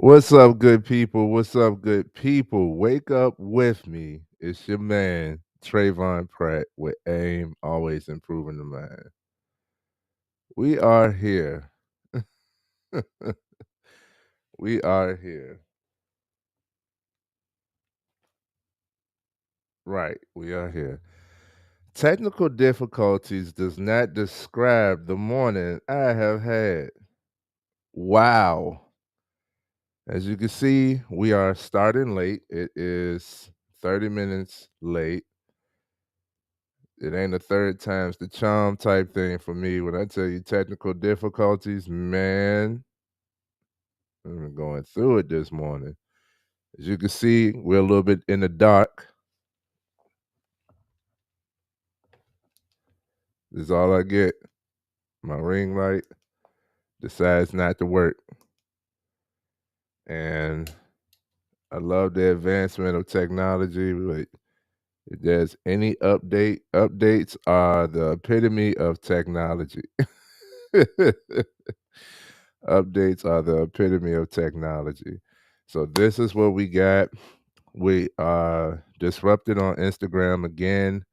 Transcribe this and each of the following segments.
What's up, good people? What's up, good people? Wake up with me. It's your man, Trayvon Pratt, with AIM, always improving the mind. We are here. We are here. Right, we are here. Technical difficulties does not describe the morning I have had. Wow. As you can see, we are starting late. It is 30 minutes late. It ain't a third time's the charm type thing for me. When I tell you technical difficulties, man, I'm going through it this morning. As you can see, we're a little bit in the dark. This is all I get. My ring light decides not to work. And I love the advancement of technology, but if there's any updates are the epitome of technology. Updates are the epitome of technology. So this is what we got. We are disrupted on Instagram again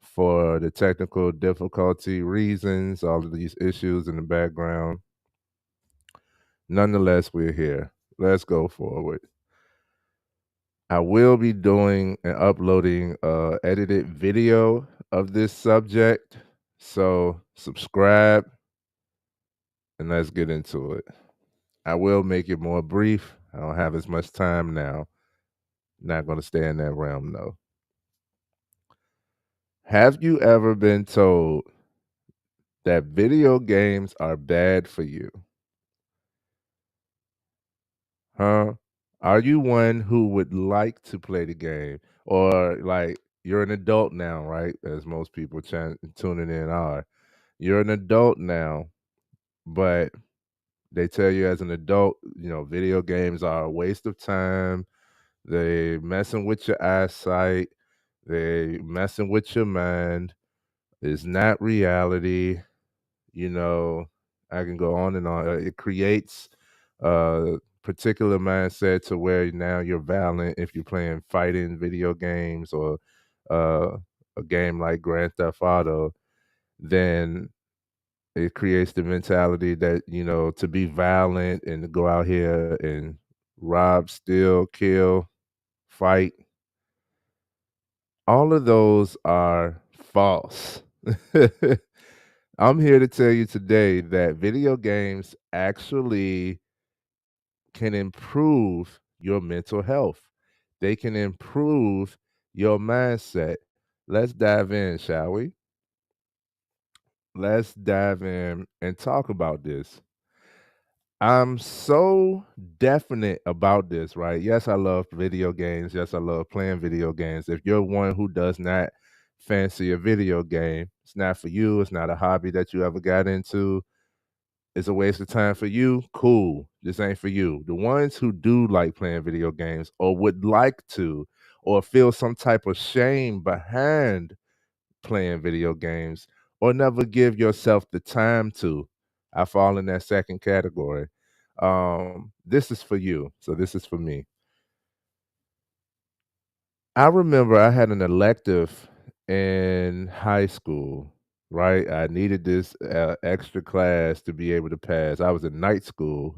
for the technical difficulty reasons, all of these issues in the background. Nonetheless, we're here. Let's go forward. I will be doing and uploading edited video of this subject. So subscribe and let's get into it. I will make it more brief. I don't have as much time now. Not going to stay in that realm though. Have you ever been told that video games are bad for you? Huh? Are you one who would like to play the game? Or like you're an adult now, right? As most people tuning in are. You're an adult now, but they tell you as an adult, video games are a waste of time. They messing with your eyesight. They messing with your mind. It's not reality. You know, I can go on and on. It creates a particular mindset to where now you're violent if you're playing fighting video games or uh, a game like Grand Theft Auto. Then it creates the mentality that to be violent and to go out here and rob, steal, kill, fight. All of those are false. I'm here to tell you today that video games actually can improve your mental health. They can improve your mindset. Let's dive in, shall we? Let's dive in and talk about this. I'm so definite about this, right? Yes, I love video games. Yes, I love playing video games. If you're one who does not fancy a video game, it's not for you. It's not a hobby that you ever got into. It's a waste of time for you. Cool. This ain't for you. The ones who do like playing video games or would like to or feel some type of shame behind playing video games or never give yourself the time to. I fall in that second category. This is for you. So this is for me. I remember I had an elective in high school, right? I needed this extra class to be able to pass. I was in night school.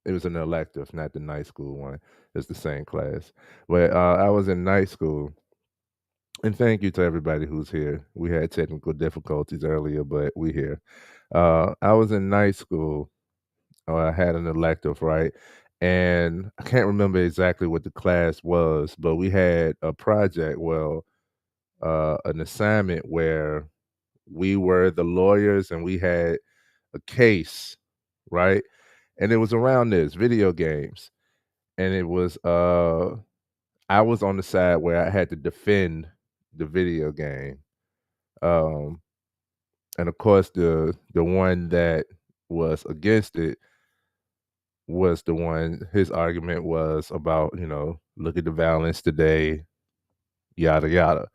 It was an elective, not the night school one. It's the same class. But I was in night school. And thank you to everybody who's here. We had technical difficulties earlier, but we here. I was in night school. I had an elective, right? And I can't remember exactly what the class was, but we had a project, an assignment where we were the lawyers and we had a case, right? And it was around this video games. And it was I was on the side where I had to defend the video game. Um and of course the one that was against it was the one his argument was about, look at the violence today, yada yada.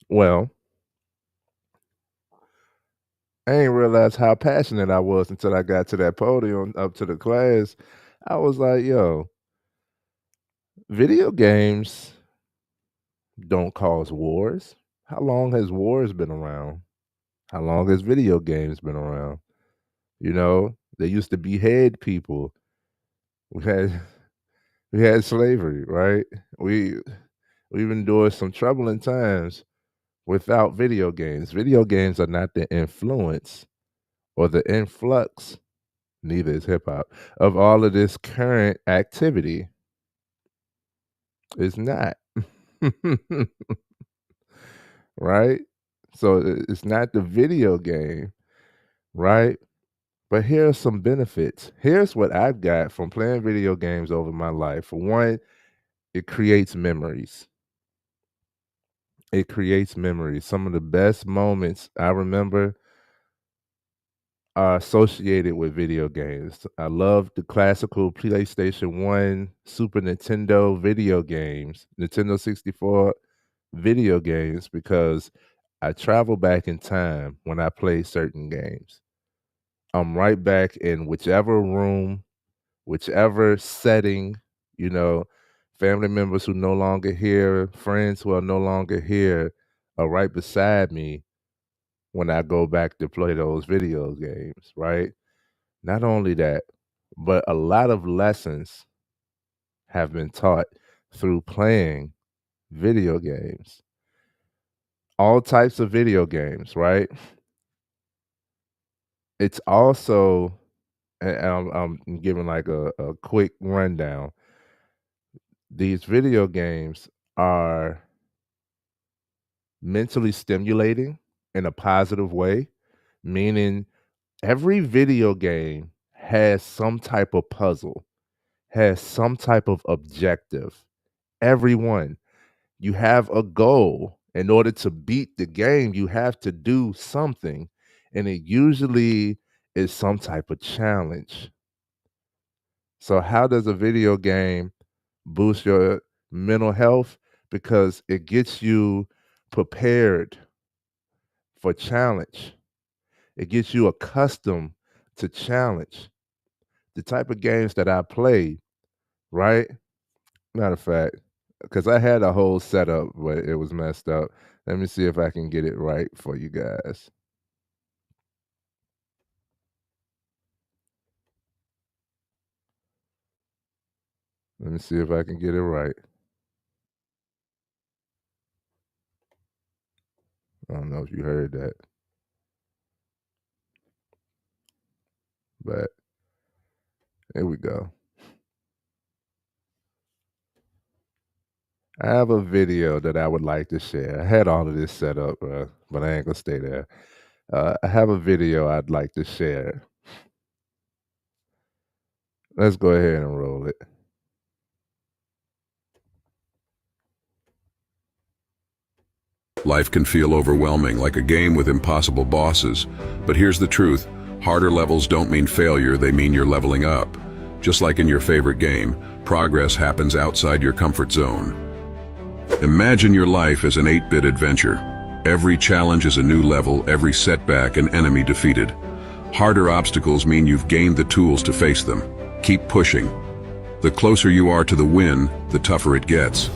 Well, I ain't realize how passionate I was until I got to that podium up to the class. I was like, "Yo, video games don't cause wars. How long has wars been around? How long has video games been around?" You know, they used to behead people. We had we had slavery, right? We we've endured some troubling times without video games. Video games are not the influence or the influx, neither is hip hop, of all of this current activity. It's not. Right? So it's not the video game, right? But here are some benefits. Here's what I've got from playing video games over my life. For one, it creates memories. It creates memories. Some of the best moments I remember are associated with video games. I love the classical PlayStation 1, Super Nintendo video games, Nintendo 64 video games, because I travel back in time when I play certain games. I'm right back in whichever room, whichever setting, you know, family members who no longer here, friends who are no longer here are right beside me when I go back to play those video games, right? Not only that, but a lot of lessons have been taught through playing video games. All types of video games, right? It's also, and I'm giving like a quick rundown. These video games are mentally stimulating in a positive way, meaning every video game has some type of puzzle, has some type of objective. Everyone, you have a goal. In order to beat the game, you have to do something, and it usually is some type of challenge. So, how does a video game boost your mental health? Because it gets you prepared for challenge. It gets you accustomed to challenge. The type of games that I play, right? Matter of fact, because I had a whole setup, but it was messed up. Let me see if I can get it right for you guys. Let me see if I can get it right. I don't know if you heard that, but here we go. I have a video that I would like to share. I had all of this set up, but I ain't gonna stay there. I have a video I'd like to share. Let's go ahead and roll it. Life can feel overwhelming, like a game with impossible bosses. But here's the truth. Harder levels don't mean failure, they mean you're leveling up. Just like in your favorite game, progress happens outside your comfort zone. Imagine your life as an 8-bit adventure. Every challenge is a new level, every setback an enemy defeated. Harder obstacles mean you've gained the tools to face them. Keep pushing. The closer you are to the win, the tougher it gets.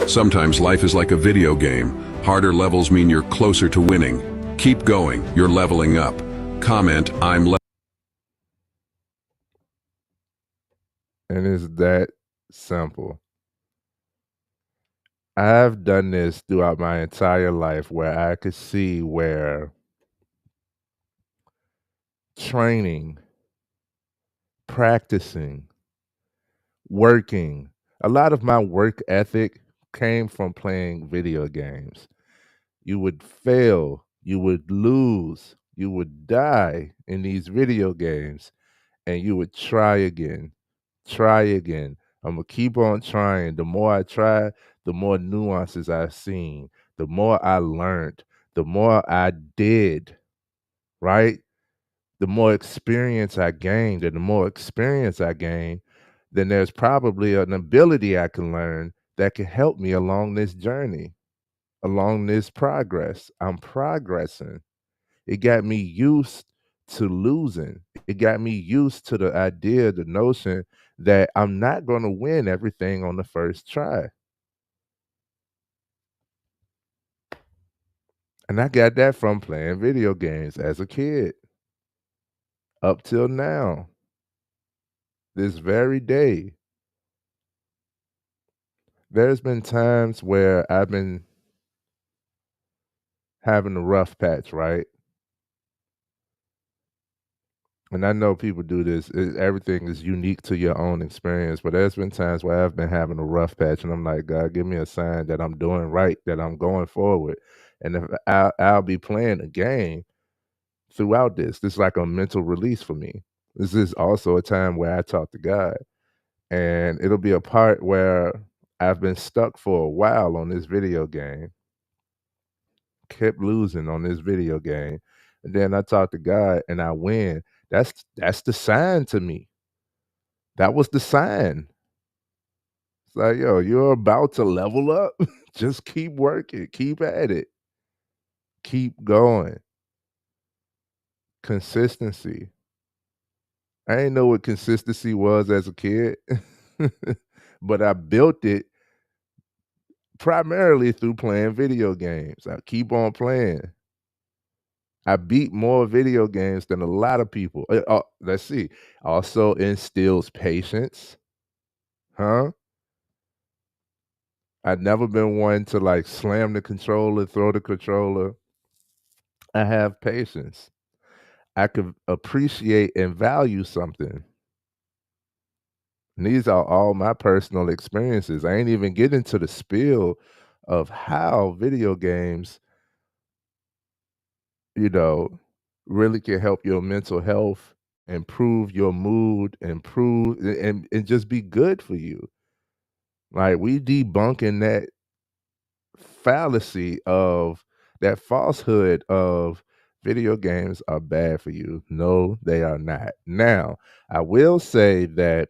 Sometimes life is like a video game. Harder levels mean you're closer to winning. Keep going, you're leveling up. Comment, And it's that simple. I've done this throughout my entire life where I could see where training, practicing, working, a lot of my work ethic came from playing video games. You would fail, you would lose, you would die in these video games, and you would try again, try again. I'm gonna keep on trying. The more I try, the more nuances I've seen, the more I learned, the more I did, right? The more experience I gained, and the more experience I gain, then there's probably an ability I can learn that can help me along this journey, along this progress. I'm progressing. It got me used to losing. It got me used to the idea, the notion that I'm not gonna win everything on the first try. And I got that from playing video games as a kid up till now, this very day. There's been times where I've been having a rough patch, right? And I know people do this. Everything is unique to your own experience, but there's been times where I've been having a rough patch, and I'm like, God, give me a sign that I'm doing right, that I'm going forward. And if I'll be playing a game throughout this. This is like a mental release for me. This is also a time where I talk to God, and it'll be a part where I've been stuck for a while on this video game, kept losing on this video game, and then I talk to God and I win. That's the sign to me. That was the sign. It's like, yo, you're about to level up. Just keep working, keep at it, keep going. Consistency. I didn't know what consistency was as a kid, but I built it primarily through playing video games. I keep on playing. I beat more video games than a lot of people. Let's see. Also instills patience. Huh? I've never been one to like slam the controller, throw the controller. I have patience. I could appreciate and value something. And these are all my personal experiences. I ain't even get into the spiel of how video games, you know, really can help your mental health, improve your mood, improve and just be good for you. Like we debunking that fallacy of that falsehood of video games are bad for you. No, they are not. Now, I will say that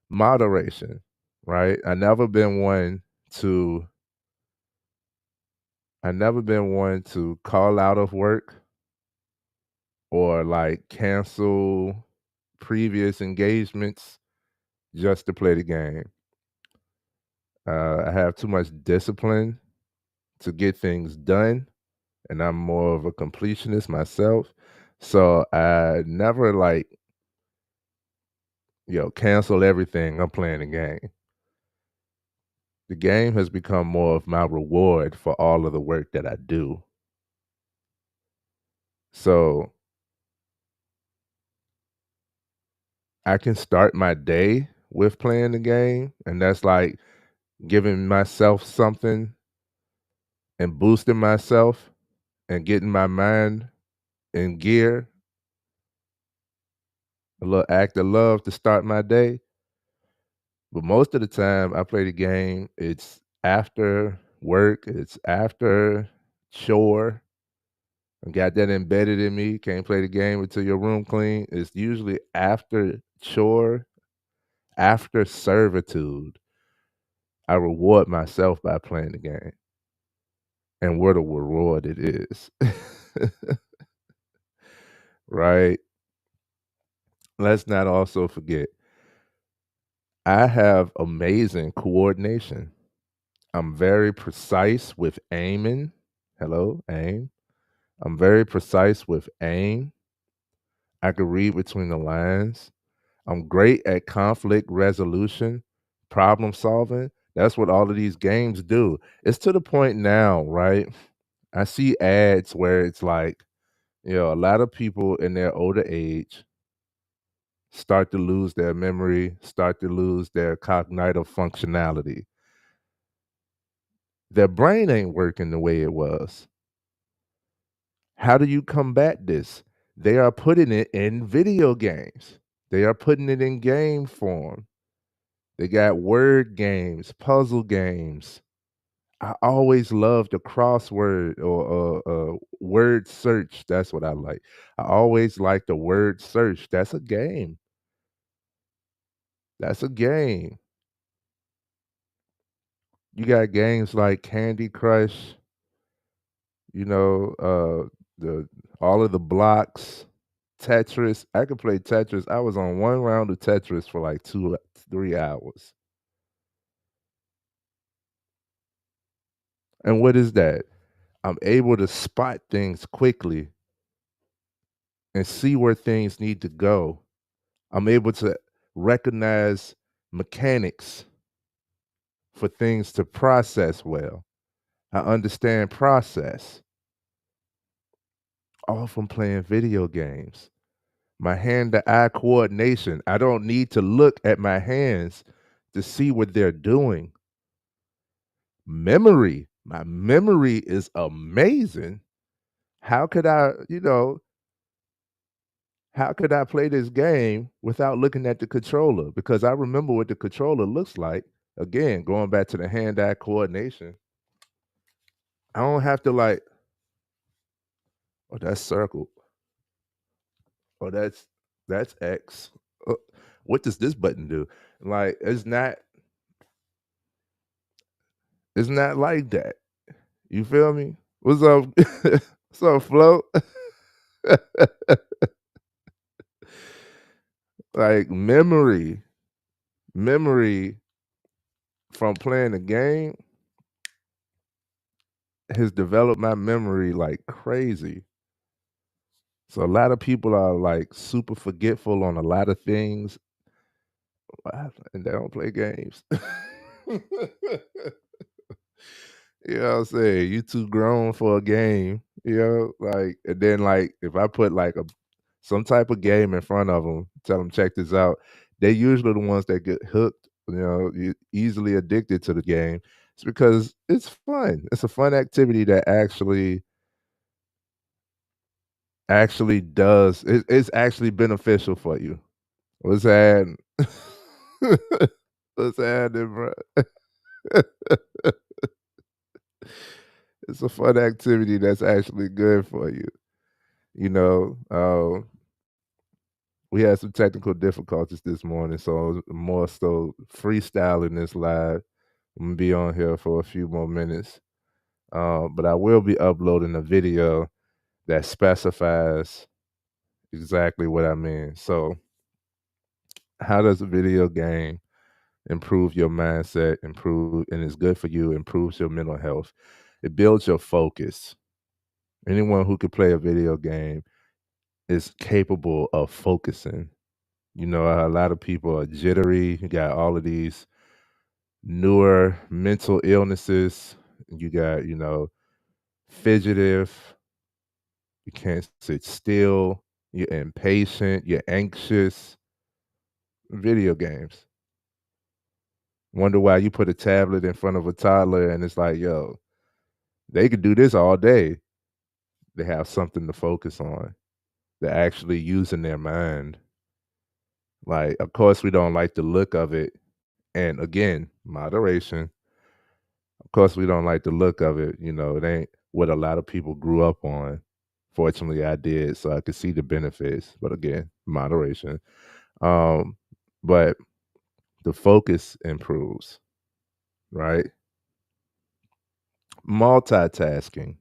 moderation, right? To I never been one to call out of work or like cancel previous engagements just to play the game. I have too much discipline to get things done, and I'm more of a completionist myself. So I never like, cancel everything. I'm playing the game. The game has become more of my reward for all of the work that I do. So I can start my day with playing the game, and that's like giving myself something and boosting myself and getting my mind in gear, a little act of love to start my day. But most of the time I play the game, it's after work, it's after chore. I got that embedded in me. Can't play the game until your room clean. It's usually after chore, after servitude. I reward myself by playing the game. And what a reward it is. Right? Let's not also forget, I have amazing coordination. I'm very precise with aiming. Hello, aim. I'm very precise with aim. I can read between the lines. I'm great at conflict resolution, problem solving. That's what all of these games do. It's to the point now, right? I see ads where it's like, a lot of people in their older age start to lose their memory, start to lose their cognitive functionality. Their brain ain't working the way it was. How do you combat this? They are putting it in video games. They are putting it in game form. They got word games, puzzle games. I always loved the crossword or word search. That's what I like. I always like the word search. That's a game. That's a game. You got games like Candy Crush, you know, The all of the blocks, Tetris. I could play Tetris. I was on one round of Tetris for like 2, 3 hours. And what is that? I'm able to spot things quickly and see where things need to go. I'm able to recognize mechanics for things to process well. I understand process, all from playing video games. My hand-to-eye coordination, I don't need to look at my hands to see what they're doing. Memory, my memory is amazing. How could how could I play this game without looking at the controller? Because I remember what the controller looks like. Again, going back to the hand-eye coordination. I don't have to like, oh, that's circle. Oh, that's X. Uh, what does this button do? Like, it's not like that. You feel me? What's up? What's up, Flo? Like memory from playing the game has developed my memory like crazy. So a lot of people are like super forgetful on a lot of things, and they don't play games. You know what I'm saying? You too grown for a game, like, and then like if I put like some type of game in front of them, tell them check this out, they usually the ones that get hooked, easily addicted to the game. It's because it's fun. It's a fun activity that actually does it's actually beneficial for you. What's happening? What's happening, bro? It's a fun activity that's actually good for you. You know, we had some technical difficulties this morning, so more so freestyling this live. I'm gonna be on here for a few more minutes, but I will be uploading a video that specifies exactly what I mean. So, how does a video game improve your mindset, improve, and it's good for you, improves your mental health? It builds your focus. Anyone who can play a video game is capable of focusing. You know, a lot of people are jittery. You got all of these newer mental illnesses. You got, fidgetive. You can't sit still. You're impatient. You're anxious. Video games. Wonder why you put a tablet in front of a toddler and it's like, yo, they could do this all day. They have something to focus on. They're actually using their mind. Like, of course, we don't like the look of it. And again, moderation. Of course, we don't like the look of it. It ain't what a lot of people grew up on. Fortunately, I did, so I could see the benefits. But again, moderation. Um, but the focus improves, right? Multitasking.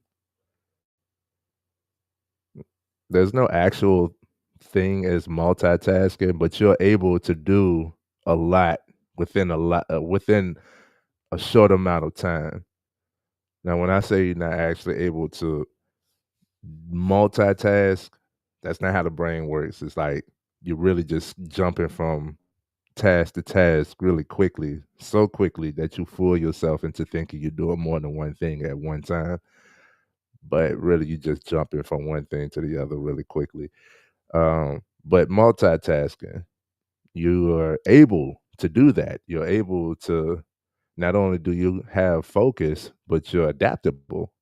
There's no actual thing as multitasking, but you're able to do a lot within a short amount of time. Now, when I say you're not actually able to multitask, that's not how the brain works. It's like you're really just jumping from task to task really quickly, so quickly that you fool yourself into thinking you're doing more than one thing at one time. But really, you just jumping from one thing to the other really quickly. But multitasking, you are able to do that. You're able to not only do you have focus, but you're adaptable.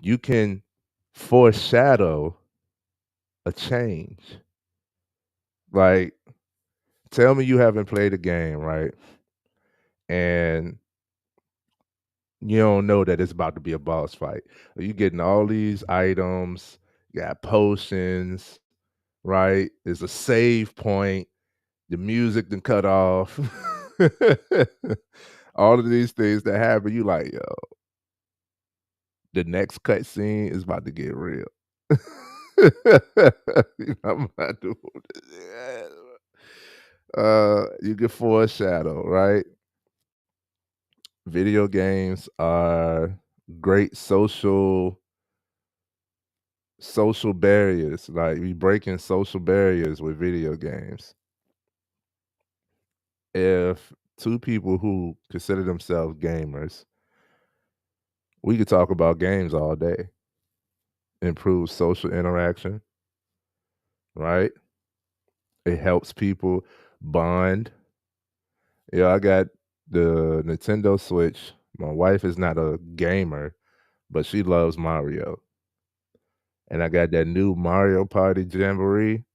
You can foreshadow a change. Like, tell me you haven't played a game, right? And you don't know that it's about to be a boss fight. You getting all these items, you got potions, right? There's a save point, the music then cut off. All of these things that happen, you like, yo, The next cutscene is about to get real. I'm about to you can foreshadow, right? Video games are great social barriers, like, we breaking social barriers with video games. If 2 people who consider themselves gamers, we could talk about games all day. Improves social interaction, right? It helps people bond. Yeah, I got the Nintendo Switch. My wife is not a gamer, but she loves Mario. And I got that new Mario Party Jamboree.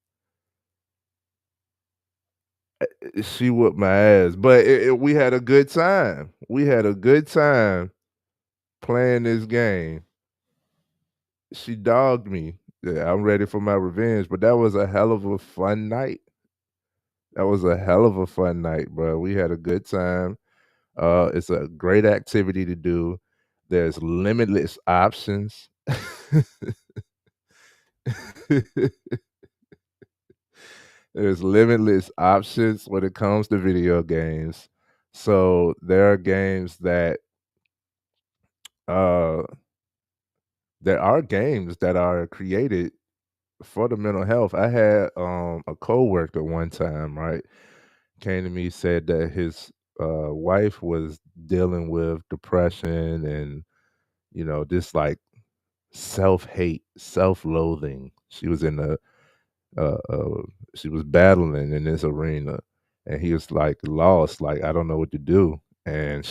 She whooped my ass, but we had a good time. We had a good time playing this game. She dogged me. Yeah, I'm ready for my revenge, but that was a hell of a fun night. That was a hell of a fun night, bro. We had a good time. It's a great activity to do. There's limitless options. There's limitless options when it comes to video games. So there are games uh there are games that are created for the mental health. I had a coworker one time, right? Came to me, said that his wife was dealing with depression and this like self-hate, self-loathing. She was in a she was battling in this arena, and he was like lost, like I don't know what to do. And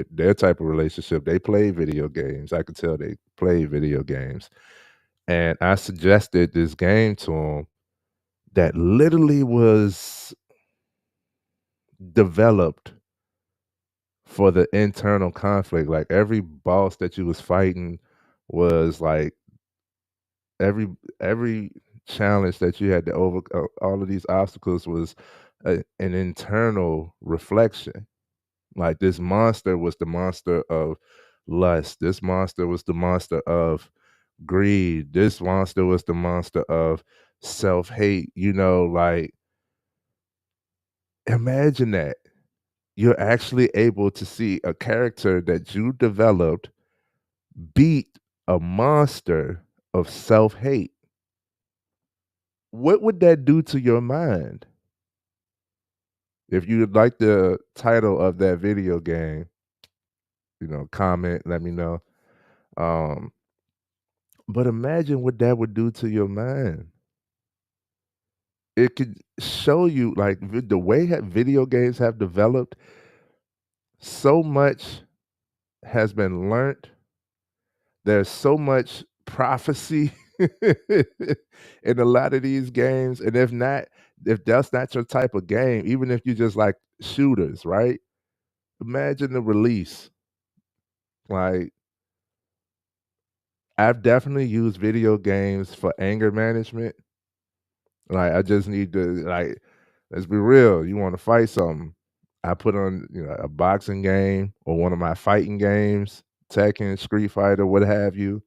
their type of relationship, they play video games. I could tell they play video games. And I suggested this game to him that literally was developed for the internal conflict. Like every boss that you was fighting was like every every challenge that you had to overcome, all of these obstacles was an internal reflection. Like this monster was the monster of lust. This monster was the monster of greed. This monster was the monster of self-hate. Like imagine that. You're actually able to see a character that you developed beat a monster of self-hate. What would that do to your mind? If you would like the title of that video game, comment, let me know. Um, but imagine what that would do to your mind. It could show you like the way video games have developed, so much has been learned. There's so much prophecy in a lot of these games. And if that's not your type of game, even if you just like shooters, right? Imagine the release. Like I've definitely used video games for anger management. Like I just need to like let's be real. You want to fight something? I put on a boxing game or one of my fighting games, Tekken, Street Fighter, what have you.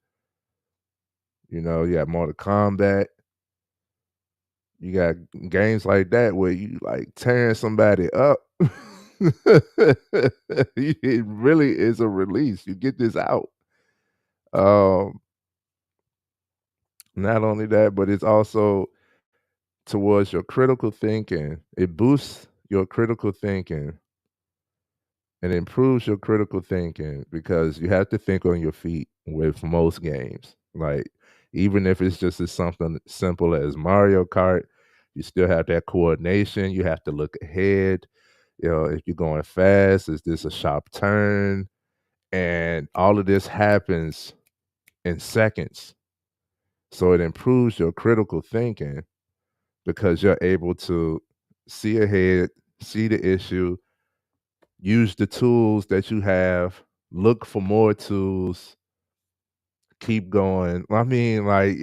You got Mortal Kombat. You got games like that where you like tearing somebody up. It really is a release. You get this out. Um, Not only that, but it's also towards your critical thinking. It boosts your critical thinking and improves your critical thinking because you have to think on your feet with most games. Like, even if it's just as something simple as Mario Kart, you still have that coordination. You have to look ahead. If you're going fast, is this a sharp turn? And all of this happens in seconds. So it improves your critical thinking because you're able to see ahead, see the issue, use the tools that you have, look for more tools, keep going. I mean, like,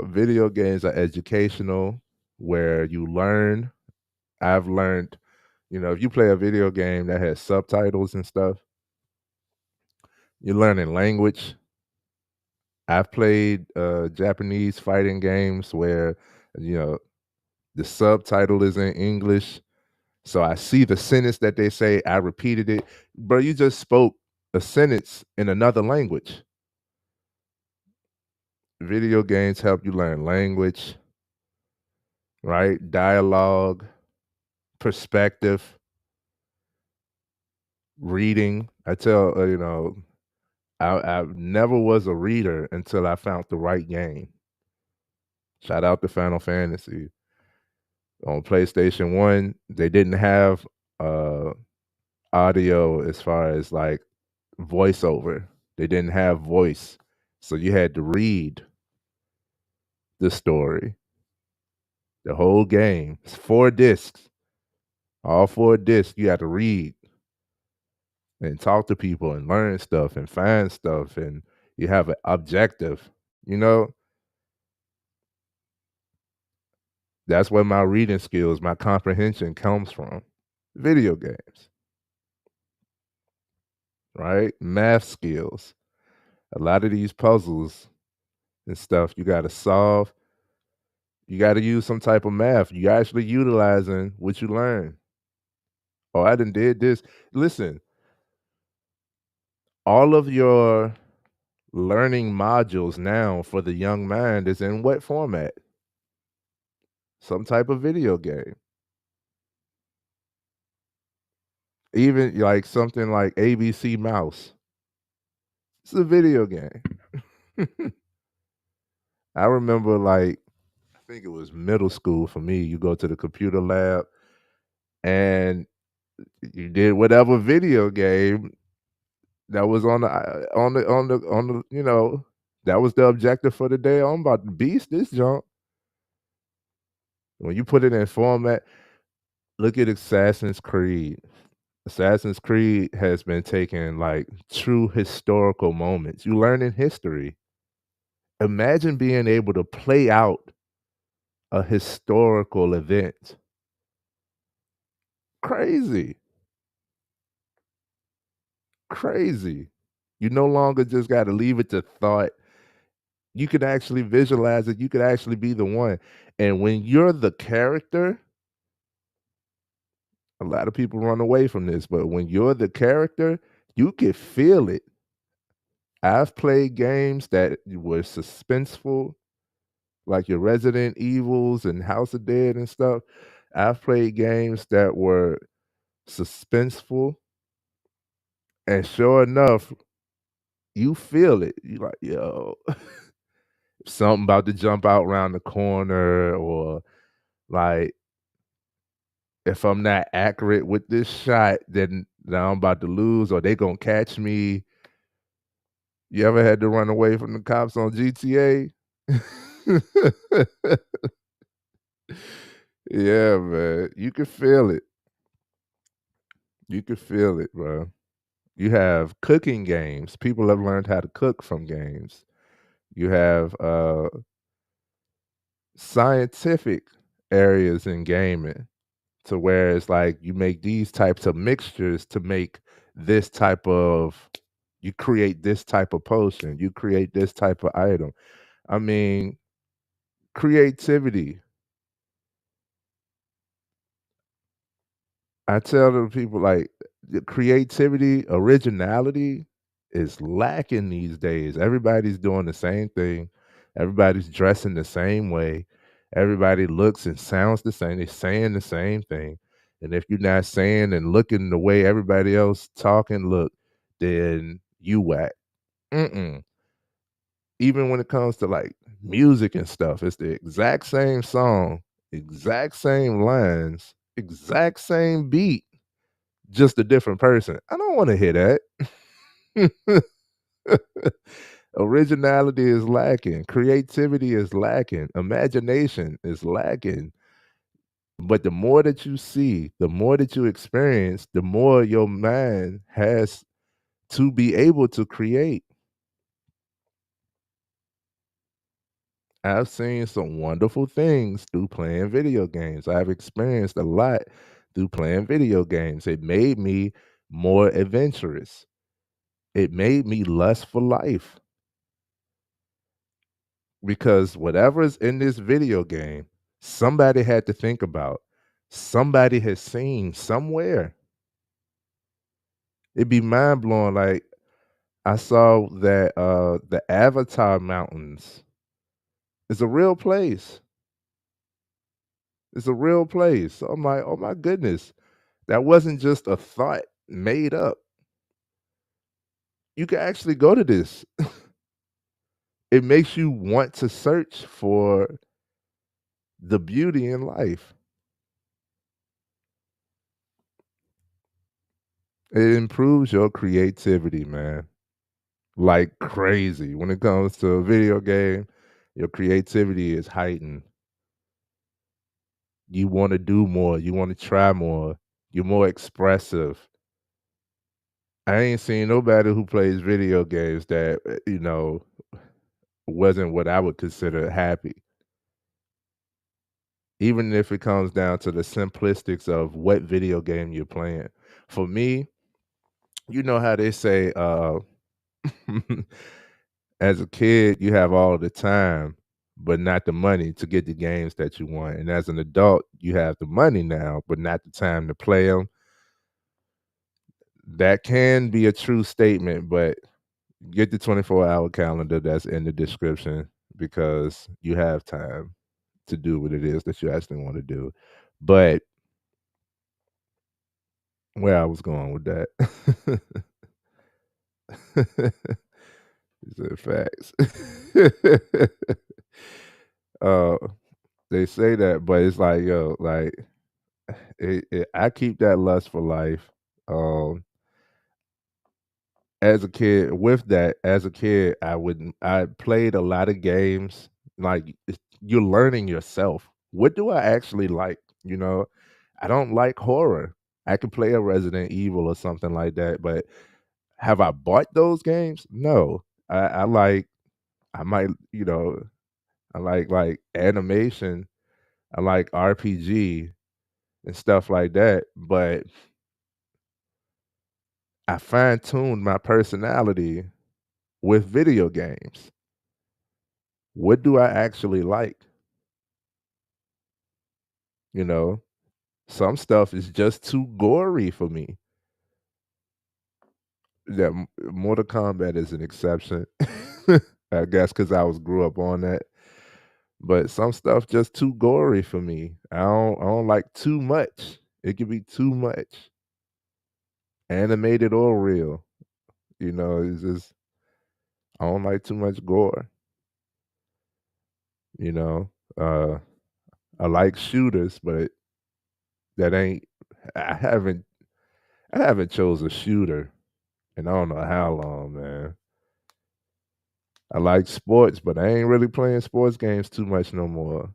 video games are educational where you learn. I've learned, If you play a video game that has subtitles and stuff, you're learning language. I've played Japanese fighting games where, you know, the subtitle is in English. So I see the sentence that they say, I repeated it. Bro, you just spoke a sentence in another language. Video games help you learn language, right? Dialogue, perspective, reading. I tell, I never was a reader until I found the right game. Shout out to Final Fantasy. On PlayStation 1, they didn't have uh audio as far as like voiceover. They didn't have voice. So you had to read the story, the whole game. It's 4 discs. All 4 discs you had to read and talk to people and learn stuff and find stuff, and you have an objective, you know? That's where my reading skills, my comprehension comes from. Video games, right? Math skills. A lot of these puzzles and stuff you gotta solve, you gotta use some type of math. You actually utilizing what you learn. "Oh, I done did this." Listen, all of your learning modules now for the young mind is in what format? Some type of video game. Even like something like ABC Mouse. It's a video game. I remember like I think it was middle school for me. You go to the computer lab and you did whatever video game that was on the that was the objective for the day. I'm about to beast this junk. When you put it in format, look at Assassin's Creed. Assassin's Creed has been taking like true historical moments. You learn in history. Imagine being able to play out a historical event. Crazy, crazy. You no longer just got to leave it to thought. You could actually visualize it. You could actually be the one. And when you're the character, a lot of people run away from this, but when you're the character, you can feel it. I've played games that were suspenseful, like your Resident Evils and House of Dead and stuff. I've played games that were suspenseful, and sure enough, you feel it. You like, yo, something about to jump out around the corner, or like if I'm not accurate with this shot, then now I'm about to lose, or they gonna catch me. You ever had to run away from the cops on GTA? Yeah, man. You can feel it. You can feel it, bro. You have cooking games. People have learned how to cook from games. You have scientific areas in gaming to where it's like you make these types of mixtures to make this type of you create this type of potion, you create this type of item. I mean, creativity. I tell the people like the creativity, originality is lacking these days. Everybody's doing the same thing. Everybody's dressing the same way. Everybody looks and sounds the same. They're saying the same thing. And if you're not saying and looking the way everybody else talk and look, then you whack. Mm-mm. Even when it comes to like music and stuff, it's the exact same song, exact same lines, exact same beat, just a different person. I don't wanna hear that. Originality is lacking, creativity is lacking, imagination is lacking. But the more that you see, the more that you experience, the more your mind has to be able to create. I've seen some wonderful things through playing video games. I've experienced a lot through playing video games. It made me more adventurous. It made me lust for life because whatever's in this video game, somebody had to think about. Somebody has seen somewhere. It'd be mind blowing. Like I saw that the Avatar Mountains is a real place. It's a real place. So I'm like, oh my goodness, that wasn't just a thought made up. You can actually go to this. It makes you want to search for the beauty in life. It improves your creativity, man, like crazy. When it comes to a video game, your creativity is heightened. You want to do more, you want to try more, you're more expressive. I ain't seen nobody who plays video games that, wasn't what I would consider happy. Even if it comes down to the simplistics of what video game you're playing. For me, you know how they say, as a kid, you have all the time, but not the money to get the games that you want. And as an adult, you have the money now, but not the time to play them. That can be a true statement, but get the 24-hour calendar that's in the description because you have time to do what it is that you actually want to do. But where I was going with that. These are facts. uh, they say that, but it's like, yo, like I keep that lust for life. Um, as a kid, with that, as a kid, I played a lot of games. Like you're learning yourself. What do I actually like? I don't like horror. I could play a Resident Evil or something like that, but have I bought those games? No. I like I might, I like animation. I like RPG and stuff like that, but I fine-tuned my personality with video games. What do I actually like? You know, some stuff is just too gory for me. Yeah, Mortal Kombat is an exception. I guess because I was grew up on that. But some stuff just too gory for me. I don't like too much. It can be too much. Animated or real. It's just I don't like too much gore, you know. I like shooters, but that ain't I haven't I haven't chose a shooter in I don't know how long, man. I like sports, but I ain't really playing sports games too much no more.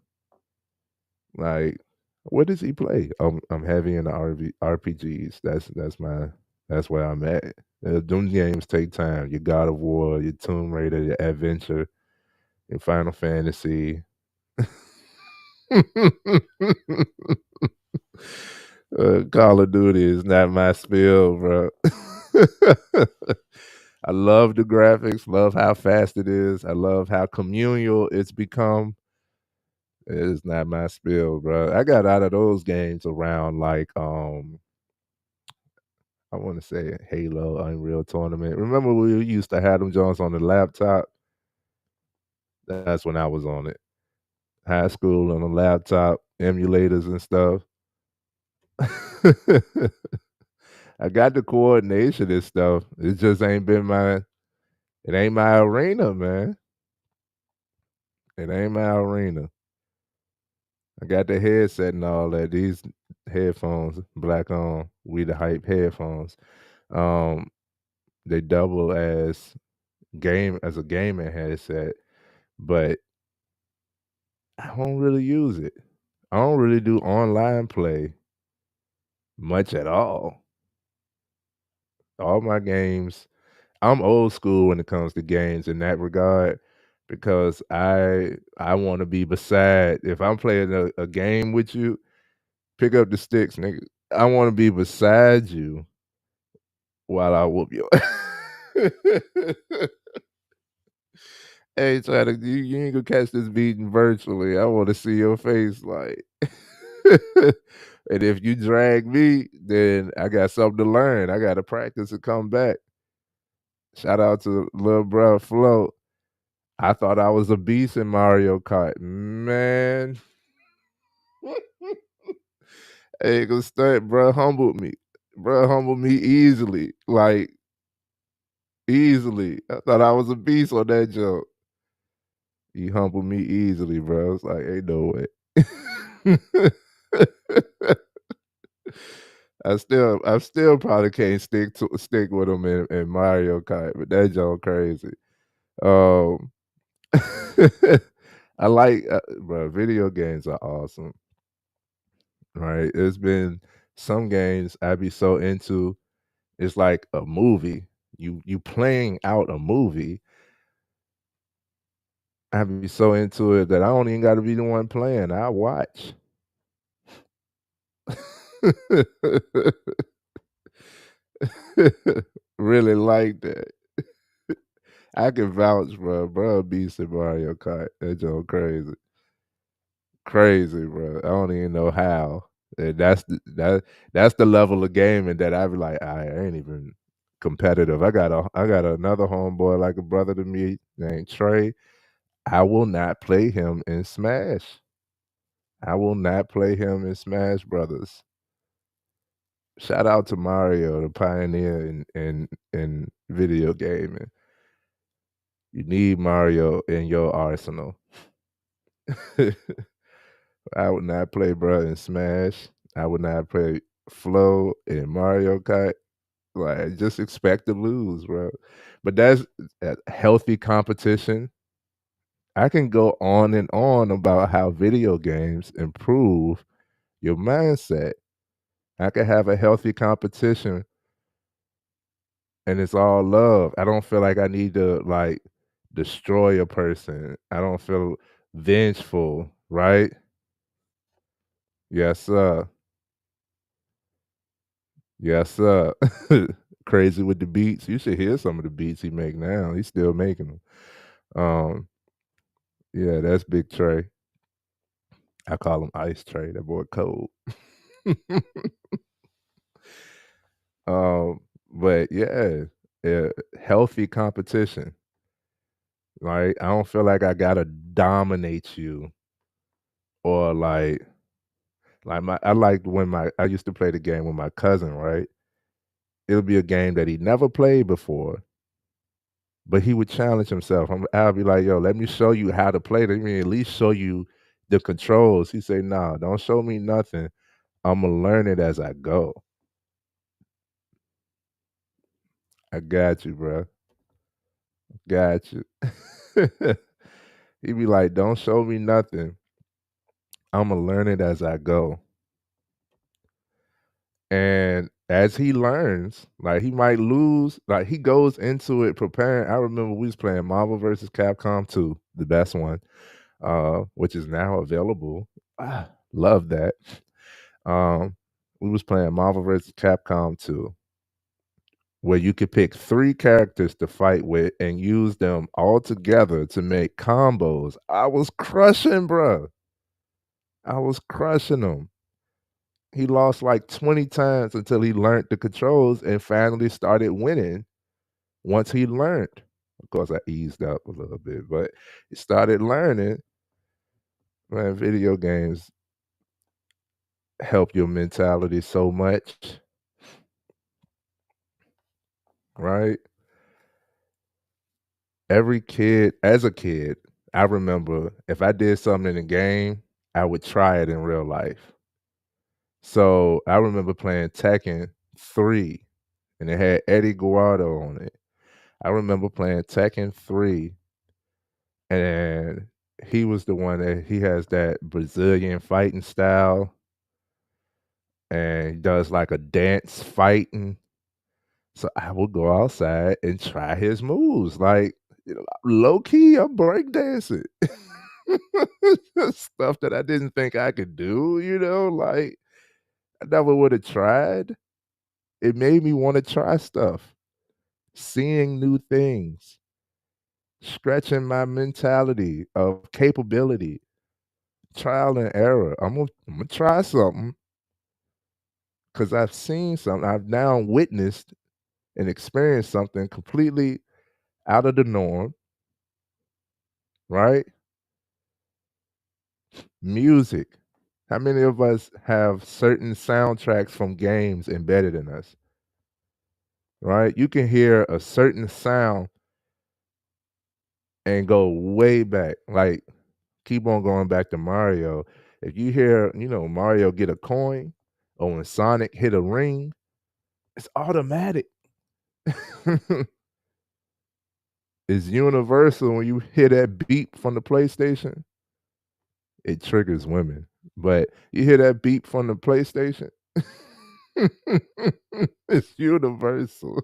Like, what does he play? I'm heavy into RPGs. That's where I'm at. Them games take time. Your God of War, your Tomb Raider, your Adventure, your Final Fantasy. Call of Duty is not my spiel, bro. I love the graphics, love how fast it is. I love how communal it's become. It's not my spiel, bro. I got out of those games around like I want to say Halo, Unreal Tournament. Remember we used to have them Jones on the laptop? That's when I was on it. High school on the laptop, emulators and stuff. I got the coordination and stuff. It just ain't been it ain't my arena, man. It ain't my arena. I got the headset and all that. These headphones, black on, We the Hype headphones. Um, they double as a gaming headset, but I don't really use it. I don't really do online play much at all. All my games, I'm old school when it comes to games in that regard because I want to be beside if I'm playing a game with you, pick up the sticks, nigga. I wanna be beside you while I whoop your Hey, try to you ain't gonna catch this beating virtually. I wanna see your face like and if you drag me, then I got something to learn. I gotta practice and come back. Shout out to little bro Flo. I thought I was a beast in Mario Kart. Man, ain't gonna stunt, bro humbled me. Bro humbled me easily, like, easily. I thought I was a beast on that joke. He humbled me easily, bro. It's like, ain't no way. I still probably can't stick with him in Mario Kart, but that joke crazy. Um, I like, bro. Video games are awesome, right? It's been some games I be so into. It's like a movie. You playing out a movie. I be so into it that I don't even got to be the one playing. I watch. Really like that. I can vouch, bro. Beast in Mario Kart. That joke crazy. Crazy, bro. I don't even know how. And that's the level of gaming that I be like, I ain't even competitive. I got another homeboy like a brother to me named Trey. I will not play him in Smash. I will not play him in Smash Brothers. Shout out to Mario, the pioneer in video gaming. You need Mario in your arsenal. I would not play bro in Smash. I would not play Flow in Mario Kart. Like, just expect to lose, bro. But that's a healthy competition. I can go on about how video games improve your mindset. I can have a healthy competition and it's all love. I don't feel like I need to like destroy a person. I don't feel vengeful, right? Yes, sir. Yes, sir. Crazy with the beats. You should hear some of the beats he make now. He's still making them. Um, yeah, that's Big Trey. I call him Ice Trey. That boy cold. um, but yeah, yeah, healthy competition. Right? I don't feel like I gotta dominate you or like my I liked when my I used to play the game with my cousin, right? It'll be a game that he never played before, but he would challenge himself. I'll be like, "Yo, let me show you how to play. Let me at least show you the controls." He say, "Nah, don't show me nothing. Imma learn it as I go." I got you, bro. Got you. He be like, "Don't show me nothing. Imma learn it as I go." And as he learns, like he might lose, like he goes into it preparing. I remember we was playing Marvel versus Capcom 2, the best one, which is now available. Love that. Um, we was playing Marvel versus Capcom 2, where you could pick 3 characters to fight with and use them all together to make combos. I was crushing, bruh. I was crushing them. He lost like 20 times until he learned the controls and finally started winning once he learned. Of course, I eased up a little bit, but he started learning. Man, video games help your mentality so much, right? Every kid, as a kid, I remember if I did something in a game, I would try it in real life. So I remember playing Tekken 3 and it had Eddie Guardo on it. I remember playing Tekken 3 and he was the one that he has that Brazilian fighting style and he does like a dance fighting. So I would go outside and try his moves. Like, low key, I'm breakdancing. Stuff that I didn't think I could do, like I never would have tried. It made me wanna try stuff, seeing new things, stretching my mentality of capability, trial and error. Imma try something because 'cause I've seen something. I've now witnessed and experienced something completely out of the norm, right? Music. How many of us have certain soundtracks from games embedded in us, right? You can hear a certain sound and go way back, like, keep on going back to Mario. If you hear, Mario get a coin or when Sonic hit a ring, it's automatic. It's universal when you hear that beep from the PlayStation, it triggers women. But you hear that beep from the PlayStation, it's universal,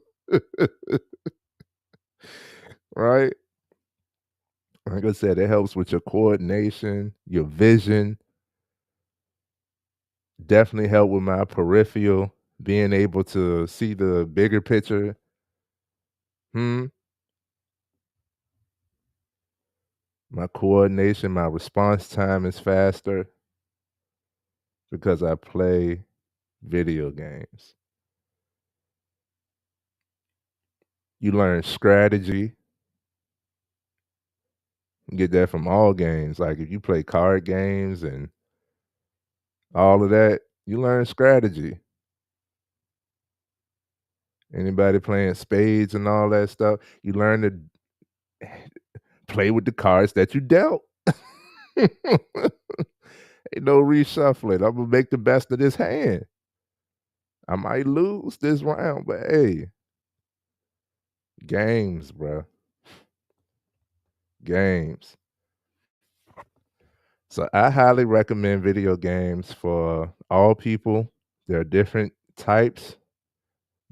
right? Like I said, it helps with your coordination, your vision, definitely help with my peripheral, being able to see the bigger picture. Hmm. My coordination, my response time is faster because I play video games. You learn strategy. You get that from all games. Like if you play card games and all of that, you learn strategy. Anybody playing spades and all that stuff, you learn to play with the cards that you dealt. Ain't no reshuffling. I'm gonna make the best of this hand. I might lose this round, but hey, games, bro. Games. So I highly recommend video games for all people. There are different types,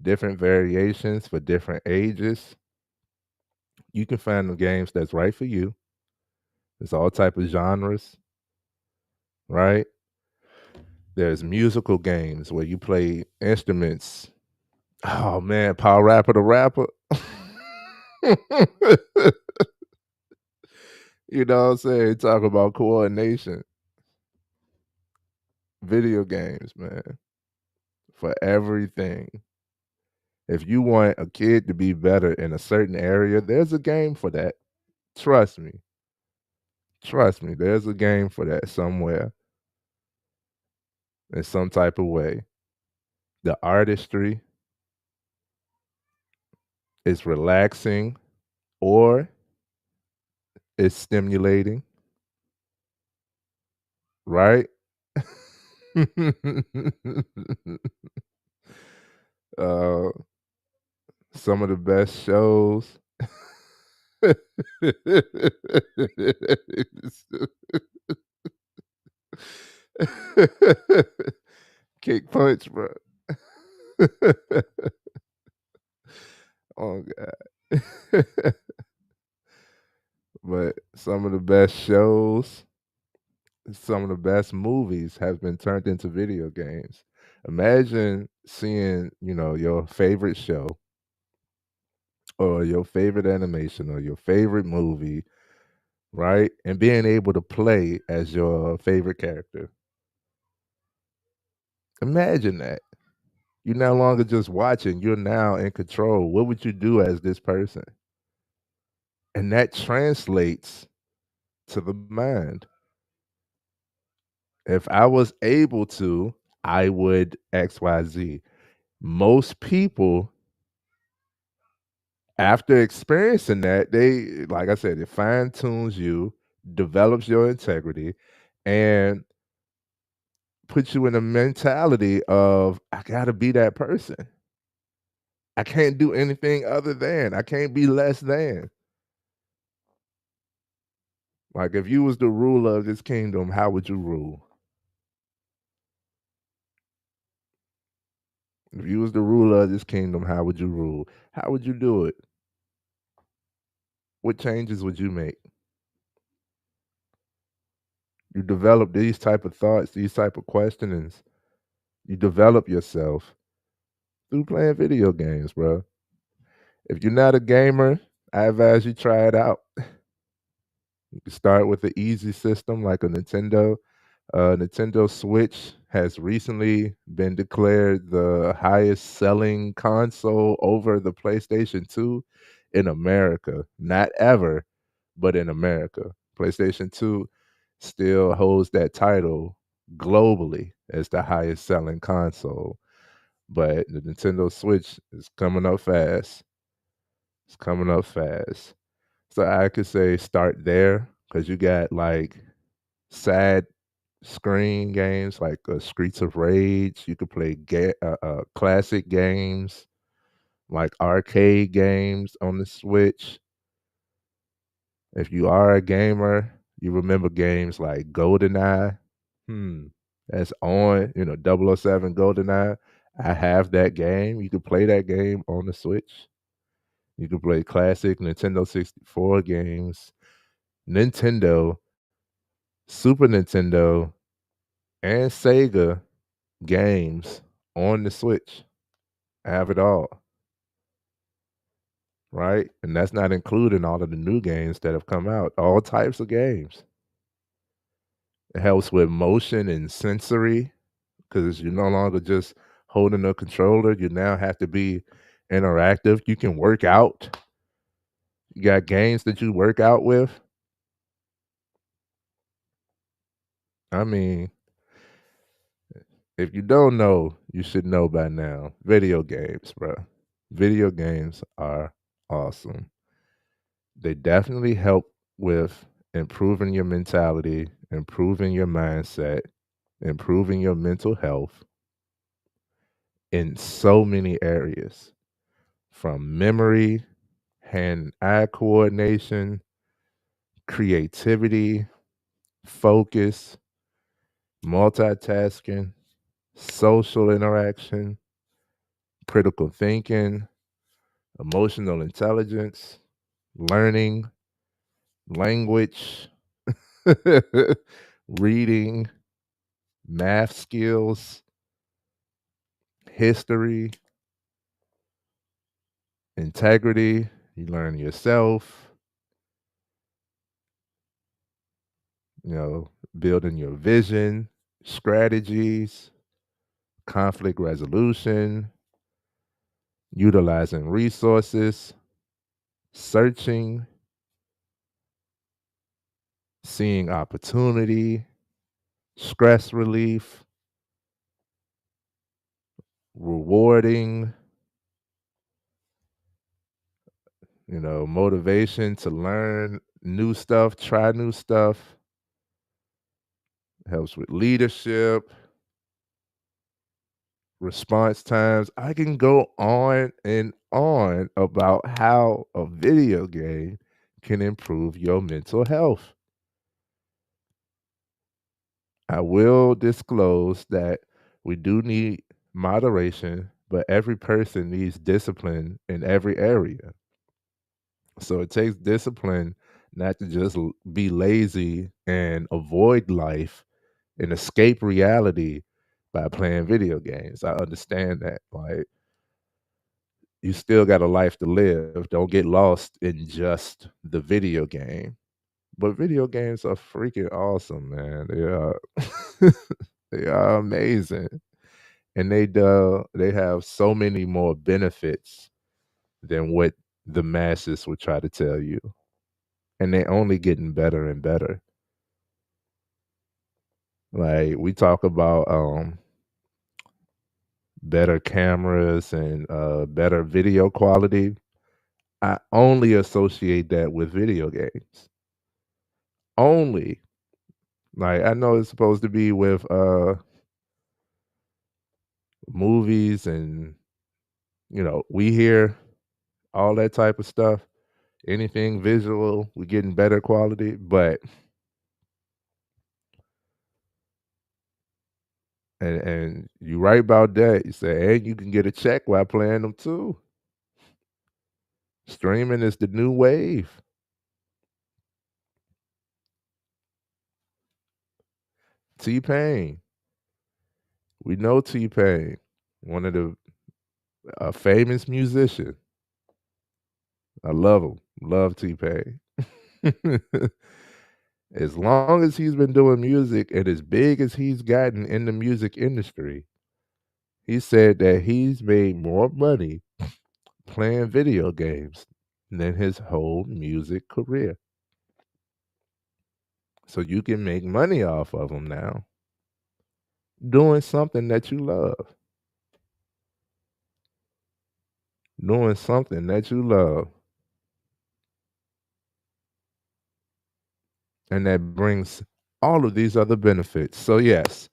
different variations for different ages. You can find the games that's right for you. There's all type of genres, right? There's musical games where you play instruments. Oh man, Power Rapper the Rapper. You know what I'm saying? Talk about coordination. Video games, man, for everything. If you want a kid to be better in a certain area, there's a game for that. Trust me. Trust me, there's a game for that somewhere in some type of way. The artistry is relaxing or it's stimulating, right? uh, some of the best shows. Kick punch, bro. Oh god. But some of the best shows, some of the best movies have been turned into video games. Imagine seeing, your favorite show or your favorite animation or your favorite movie, right? And being able to play as your favorite character. Imagine that. You're no longer just watching, you're now in control. What would you do as this person? And that translates to the mind. If I was able to, I would XYZ. Most people, after experiencing that, they, like I said, it fine tunes you, develops your integrity, and puts you in a mentality of, I gotta be that person. I can't do anything other than, I can't be less than. Like if you was the ruler of this kingdom, how would you rule? If you was the ruler of this kingdom, how would you rule? How would you do it? What changes would you make? You develop these type of thoughts, these type of questionings, You develop yourself through playing video games, bro. If you're not a gamer, I advise you try it out. You can start with the easy system like a Nintendo. Nintendo Switch has recently been declared the highest selling console over the PlayStation 2 in America. Not ever, but in America. PlayStation 2 still holds that title globally as the highest selling console. But the Nintendo Switch is coming up fast. It's coming up fast. So I could say start there because you got like sad screen games like Streets of Rage. You could play classic games like arcade games on the Switch. If you are a gamer, you remember games like GoldenEye. Hmm. That's on, 007 GoldenEye. I have that game. You can play that game on the Switch. You can play classic Nintendo 64 games, Nintendo, Super Nintendo, and Sega games on the Switch. I have it all, right? And that's not including all of the new games that have come out, all types of games. It helps with motion and sensory because you're no longer just holding a controller. You now have to be interactive. You can work out. You got games that you work out with. I mean, if you don't know, you should know by now. Video games, bro. Video games are awesome. They definitely help with improving your mentality, improving your mindset, improving your mental health in so many areas, from memory, hand eye coordination, creativity, focus, multitasking, social interaction, critical thinking, emotional intelligence, learning, language, reading, math skills, history, integrity. You learn yourself, you know, building your vision, strategies, conflict resolution, utilizing resources, searching, seeing opportunity, stress relief, rewarding, motivation to learn new stuff, try new stuff, helps with leadership, response times. I can go on and on about how a video game can improve your mental health. I will disclose that we do need moderation, but every person needs discipline in every area. So it takes discipline not to just be lazy and avoid life and escape reality by playing video games. I understand that. Like, you still got a life to live. Don't get lost in just the video game. But video games are freaking awesome, man. They are they are amazing. And they have so many more benefits than what the masses would try to tell you. And they're only getting better and better. Like we talk about better cameras and better video quality. I only associate that with video games. Only. Like I know it's supposed to be with movies and we hear all that type of stuff. Anything visual, we're getting better quality. But and you right about that. You say, hey, you can get a check while playing them too. Streaming is the new wave. T-Pain. We know T-Pain, one of the a famous musician. I love him. Love T-Pain. As long as he's been doing music and as big as he's gotten in the music industry, he said that he's made more money playing video games than his whole music career. So you can make money off of them now doing something that you love. Doing something that you love. And that brings all of these other benefits. So, yes,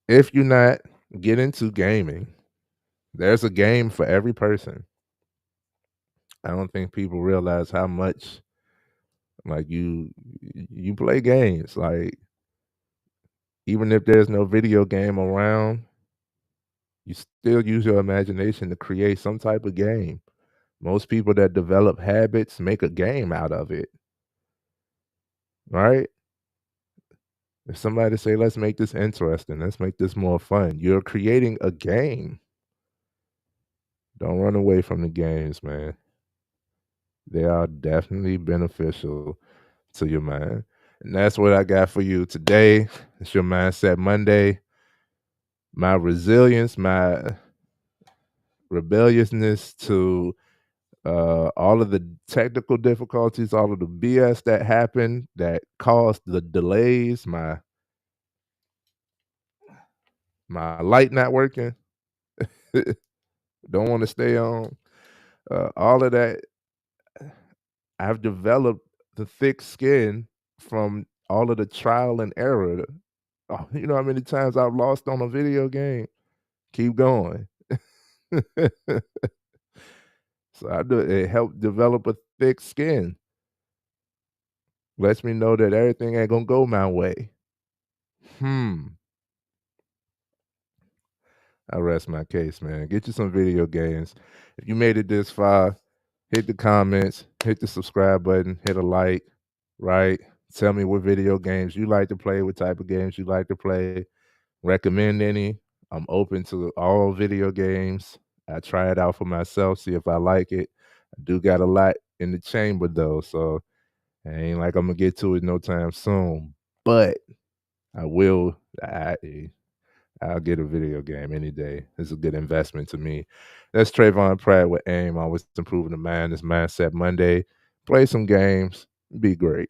if you're not get into gaming, there's a game for every person. I don't think people realize how much like you play games. Like even if there's no video game around, you still use your imagination to create some type of game. Most people that develop habits make a game out of it, right? If somebody say, let's make this interesting, let's make this more fun, you're creating a game. Don't run away from the games, man. They are definitely beneficial to your mind. And that's what I got for you today. It's your Mindset Monday. My resilience, my rebelliousness to all of the technical difficulties, all of the BS that happened that caused the delays, my light not working, don't want to stay on. All of that, I've developed the thick skin from all of the trial and error. Oh, you know how many times I've lost on a video game? Keep going. So I do it helped develop a thick skin. Lets me know that everything ain't gonna go my way. Hmm. I rest my case, man. Get you some video games. If you made it this far, hit the comments, hit the subscribe button, hit a like, right? Tell me what video games you like to play, what type of games you like to play. Recommend any. I'm open to all video games. I try it out for myself, see if I like it. I do got a lot in the chamber though, so it ain't like I'm gonna get to it no time soon. But I will. I'll get a video game any day. It's a good investment to me. That's Trayvon Pratt with AIM, always improving the mind. It's Mindset Monday. Play some games. Be great.